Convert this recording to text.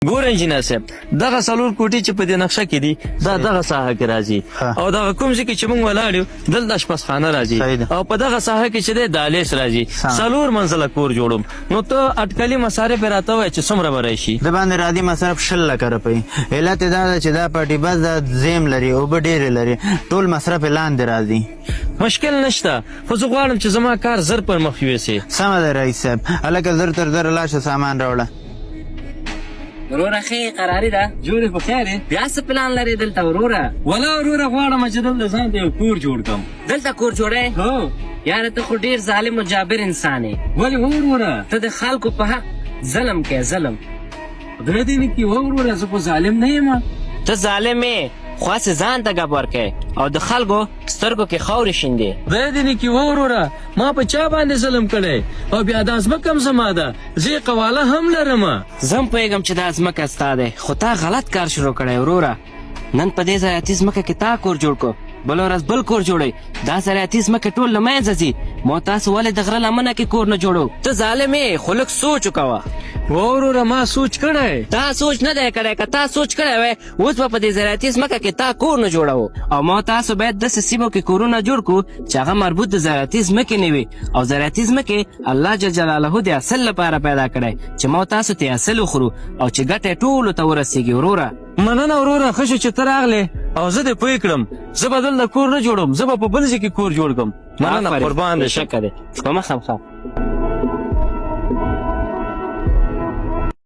ګور انجینر صاحب دغه څلور کوټې چې په دې نقشه کې دي دا دغه ساحه کې راځي او دغه کوم ځای کې چې موږ ولاړ یو دلته اشپزخانه راځي او په دغه ساحه کې چې دی دهلیز راځي څلور منزله کور جوړوم نو ته اټکلي مصارف یې راته وایه چې څومره به راشي د باندې رادي مصرف 100 لکه روپۍ. علت یې دا ده چې دا پټي بس دا زیم لري اوبه ډېرې لري ټول مصرف یې لاندې راځي. مشکل نشته خو زه غواړم چې زما کار زر پر مخ یوسي. سمه ده رئیس صاحب هلکه زر تر زره لاشه سامان راوړه. وروره ښې قراري ده جوړې په خیر یې بیا څه پلان لرې دلته وروره ولا وروره غواړم چې دلته ځان ته یو کور جوړ کړم. دلته کور جوړی هو یاره ته خو ډېر ظالم و جابر انسان یې. ولې وروره ته د خلکو په حق ظلم کوې ظلم. خدای دې وکړي وروره زه خو ظالم نه یم. ته ظالم یې خو هسې ځان ته ګپ ورکوې او د خلکو سترګو کې خاورې شیندې. خدای دې وکړي وروره ما په چا باندې ظلم کړی او بیا دا ځمکه هم زما ده زه یې قواله هم لرم. زه هم پوهېږم چې دا ځمکه ستا دی خو تا غلط کار شروع کړی وروره. نن په دې زراعتي ځمکه کې تا کور جوړ کړو بله ورځ بل کور جوړوي دا زراعتي ځمکه ټول له منځه ځي. ما تاسو ولې د غره لمنه کې کور نه جوړو؟ ته ظالم یې خو لږ سوچ وکوه. وروره ما سوچ کړی. تا سوچ نه دی کړی که تا سوچ کړی وی اوس به په دې زراعتي ځمکه کې تا کور نه جوړوو او ما تاسو باید داسې سیمو کې کورونه جوړ کړو چې هغه مربوط د زراعتي ځمکې نه وي او زراعتي ځمکې الله جل جلاله د حاصل لپاره پیدا کړی چې ما تاسو ته حاصل وخورو او چې ګټه ټولو ته ورسیږي. وروره مننه وروره ښه شو چې ته راغلې او زه دې پوه کړم. زه به دلته کور نه جوړوم زه به په بل ځای کې کور جوړ کړم. مننه قربان دې شکه دی په مخه